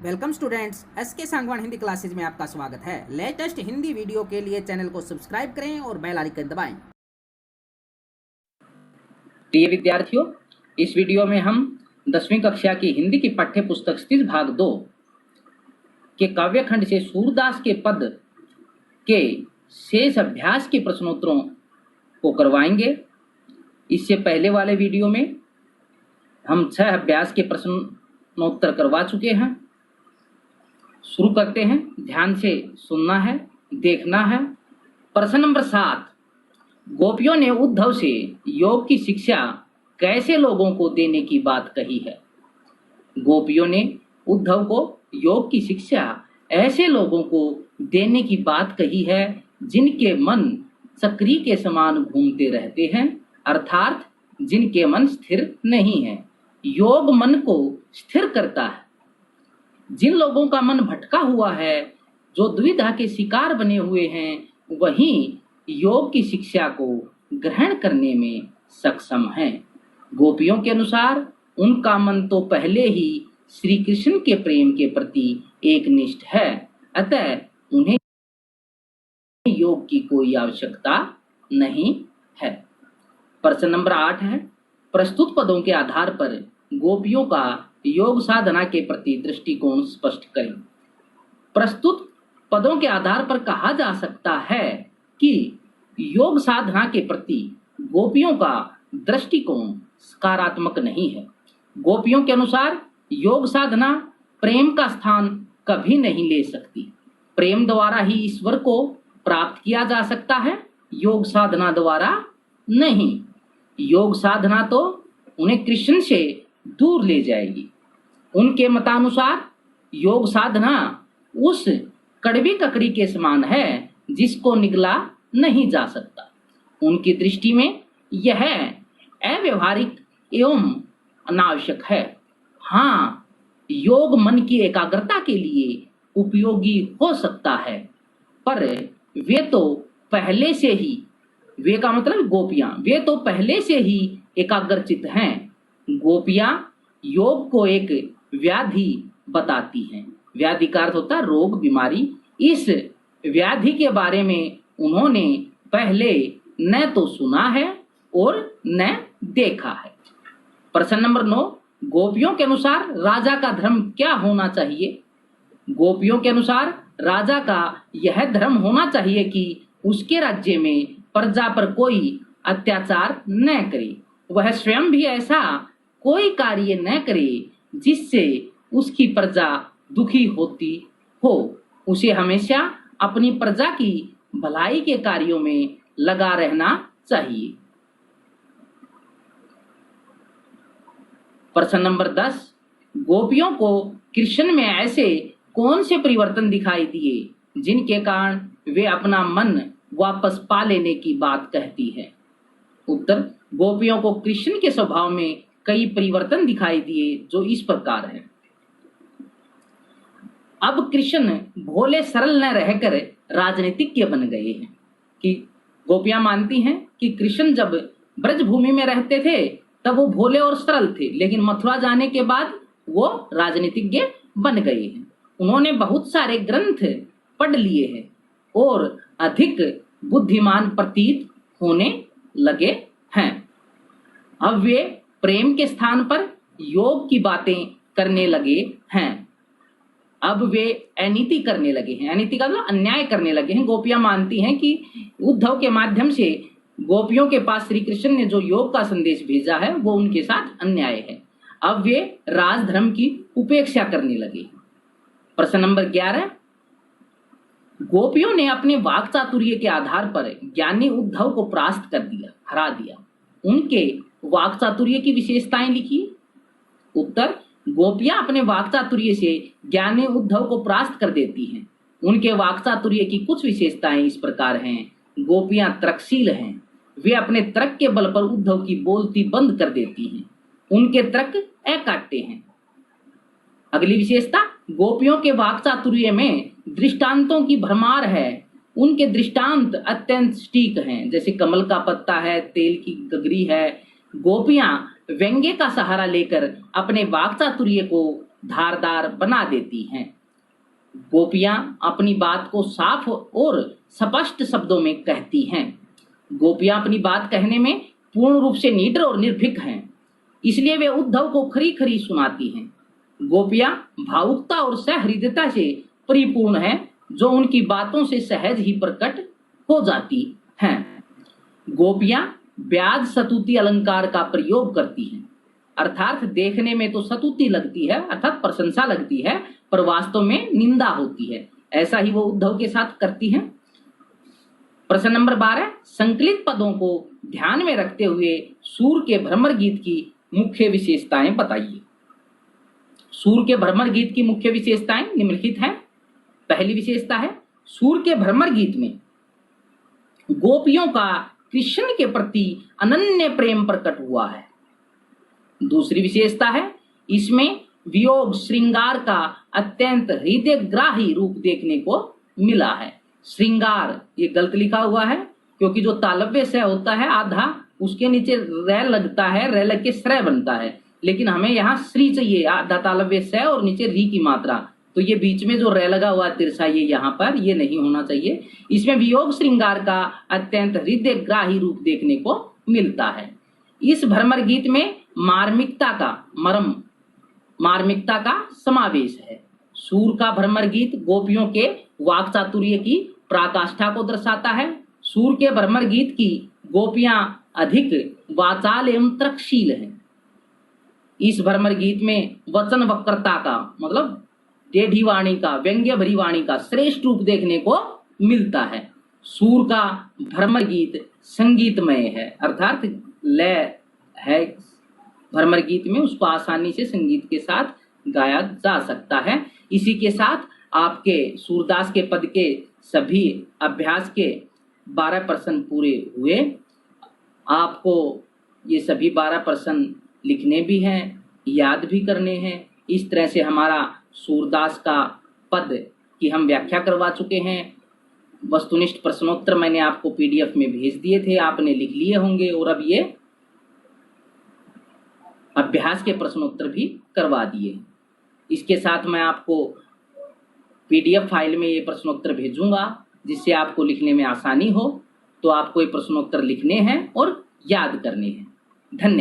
Welcome students, S के Sangwan Hindi classes में आपका स्वागत है। लेटेस्ट हिंदी वीडियो के लिए चैनल को सब्सक्राइब करें और बेल आइकन दबाएं। प्रिय विद्यार्थियों, इस वीडियो में हम 10वीं कक्षा की हिंदी की पाठ्य पुस्तक स्थित भाग 2 के काव्यखंड से सूरदास के पद के शेष अभ्यास के प्रश्नोत्तरों को करवाएंगे। इससे पहले वाले वीडियो में हम 6 अभ्यास के प्रश्नोत्तर करवा चुके हैं। शुरू करते हैं। ध्यान से सुनना है, देखना है। प्रश्न नंबर 7, गोपियों ने उद्धव से योग की शिक्षा कैसे लोगों को देने की बात कही है। गोपियों ने उद्धव को योग की शिक्षा ऐसे लोगों को देने की बात कही है जिनके मन चक्री के समान घूमते रहते हैं, अर्थात जिनके मन स्थिर नहीं है। योग मन को स्थिर करता है। जिन लोगों का मन भटका हुआ है, जो दुविधा के शिकार बने हुए हैं, वही योग की शिक्षा को ग्रहण करने में सक्षम हैं। गोपियों के अनुसार उनका मन तो पहले ही श्री कृष्ण के प्रेम के प्रति एकनिष्ठ है, अतः उन्हें योग की कोई आवश्यकता नहीं है। प्रश्न नंबर 8 है, प्रस्तुत पदों के आधार पर गोपियों का योग साधना के प्रति दृष्टिकोण स्पष्ट करें। प्रस्तुत पदों के आधार पर कहा जा सकता है कि योग साधना के प्रति गोपियों का दृष्टिकोण सकारात्मक नहीं है। गोपियों के अनुसार योग साधना प्रेम का स्थान कभी नहीं ले सकती। प्रेम द्वारा ही ईश्वर को प्राप्त किया जा सकता है, योग साधना द्वारा नहीं। योग साधना तो उन्हें कृष्ण से दूर ले जाएगी। उनके मतानुसार योग साधना उस कड़वी ककड़ी के समान है जिसको निगला नहीं जा सकता। उनकी दृष्टि में यह अव्यवहारिक एवं अनावश्यक है। हाँ, योग मन की एकाग्रता के लिए उपयोगी हो सकता है, पर वे तो पहले से ही, वे का मतलब गोपियां, वे तो पहले से ही एकाग्रचित हैं। गोपियां योग को एक व्याधि बताती हैं। व्याधि का अर्थ होता है रोग, बीमारी। इस व्याधि के बारे में उन्होंने पहले न तो सुना है और न देखा है। प्रश्न नंबर 9, गोपियों के अनुसार राजा का धर्म क्या होना चाहिए। गोपियों के अनुसार राजा का यह धर्म होना चाहिए कि उसके राज्य में प्रजा पर कोई अत्याचार न करे। वह स्वयं भी ऐसा कोई कार्य न करे जिससे उसकी प्रजा दुखी होती हो। उसे हमेशा अपनी प्रजा की भलाई के कार्यों में लगा रहना चाहिए। प्रश्न नंबर 10, गोपियों को कृष्ण में ऐसे कौन से परिवर्तन दिखाई दिए जिनके कारण वे अपना मन वापस पा लेने की बात कहती है। उत्तर, गोपियों को कृष्ण के स्वभाव में कई परिवर्तन दिखाई दिए जो इस प्रकार हैं। अब कृष्ण भोले सरल न रहकर राजनीतिज्ञ बन गए हैं। कि गोपियां मानती हैं कि कृष्ण जब ब्रज भूमि में रहते थे तब वो भोले और सरल थे, लेकिन मथुरा जाने के बाद वो राजनीतिज्ञ बन गए हैं। उन्होंने बहुत सारे ग्रंथ पढ़ लिए हैं और अधिक बुद्धिमान प्रतीत होने लगे हैं। अब वे प्रेम के स्थान पर योग की बातें करने लगे हैं। अब वे अनीति करने लगे हैं। अनीति का मतलब अन्याय करने लगे हैं। गोपियां मानती हैं कि उद्धव के माध्यम से गोपियों के पास श्री कृष्ण ने जो योग का संदेश भेजा है वो उनके साथ अन्याय है। अब वे राजधर्म की उपेक्षा करने लगे। प्रश्न नंबर 11, गोपियों ने अपने वाक चातुर्य के आधार पर ज्ञानी उद्धव को परास्त कर दिया, हरा दिया। उनके वाक चातुर्य की विशेषताएं लिखिए। उत्तर, गोपियां अपने वाक चातुर्य से ज्ञानी उद्धव को परास्त कर देती हैं। उनके वाक चातुर्य की कुछ विशेषताएं इस प्रकार हैं। गोपियां तर्कशील हैं। वे अपने तर्क के बल पर उद्धव की बोलती बंद कर देती हैं। उनके तर्क अकाट्य हैं। अगली विशेषता, गोपियों के वाक चातुर्य में दृष्टांतों की भरमार है। उनके दृष्टांत अत्यंत सटीक हैं, जैसे कमल का पत्ता है, तेल की गगरी है। गोपियां व्यंग्य का सहारा लेकर अपने वाक चातुर्य को धारदार बना देती हैं। गोपियां अपनी बात को साफ और स्पष्ट शब्दों में कहती हैं। गोपियां अपनी बात कहने में पूर्ण रूप से निडर और निर्भीक हैं, इसलिए वे उद्धव को खरी खरी सुनाती हैं। गोपियां भावुकता और सहृदयता से परिपूर्ण हैं, जो उनकी बातों से सहज ही प्रकट हो जाती हैं। गोपियां ब्याज सतुति अलंकार का प्रयोग करती हैं, अर्थात देखने में तो सतुति लगती है, अर्थात प्रशंसा लगती है, पर वास्तव में निंदा होती है। ऐसा ही वो उद्धव के साथ करती हैं। प्रश्न नंबर 12, संकलित पदों को ध्यान में रखते हुए सूर के भ्रमर गीत की मुख्य विशेषताएं बताइए। सूर के भ्रमर गीत की मुख्य विशेषताएं निम्नलिखित हैं। पहली विशेषता है, सूर के भ्रमर गीत में गोपियों का कृष्ण के प्रति अनन्य प्रेम प्रकट हुआ है। दूसरी विशेषता है, इसमें वियोग श्रृंगार का अत्यंत हृदयग्राही रूप देखने को मिला है। श्रृंगार ये गलत लिखा हुआ है, क्योंकि जो तालव्य स होता है आधा, उसके नीचे रै लगता है, रै लग के श्रय बनता है, लेकिन हमें यहाँ श्री चाहिए, आधा तालव्य स और नीचे री की मात्रा, तो ये बीच में जो रै लगा हुआ तिरछा ये यहाँ पर ये नहीं होना चाहिए। इसमें वियोग श्रृंगार का अत्यंत हृदयग्राही रूप देखने को मिलता है। इस भ्रमर गीत में मार्मिकता का समावेश है। सूर का भ्रमर गीत गोपियों के वाक चातुर्य की पराकाष्ठा को दर्शाता है। सूर के भ्रमर गीत की गोपियां अधिक वाचाल एवं तर्कशील हैं। इस भ्रमर गीत में वचन वक्रता का मतलब टेढ़ी वाणी का, व्यंग्य भरी वाणी का श्रेष्ठ रूप देखने को मिलता है। सूर का भ्रमर गीत संगीतमय है, अर्थात लय है भ्रमर गीत में, उसको आसानी से संगीत के साथ गाया जा सकता है। इसी के साथ आपके सूरदास के पद के सभी अभ्यास के 12 प्रश्न पूरे हुए। आपको ये सभी 12 प्रश्न लिखने भी हैं, याद भी करने हैं। इस तरह से हमारा सूरदास का पद की हम व्याख्या करवा चुके हैं। वस्तुनिष्ठ प्रश्नोत्तर मैंने आपको PDF में भेज दिए थे, आपने लिख लिए होंगे, और अब ये अभ्यास के प्रश्नोत्तर भी करवा दिए। इसके साथ मैं आपको PDF फाइल में ये प्रश्नोत्तर भेजूंगा, जिससे आपको लिखने में आसानी हो। तो आपको ये प्रश्नोत्तर लिखने हैं और याद करने हैं। धन्यवाद।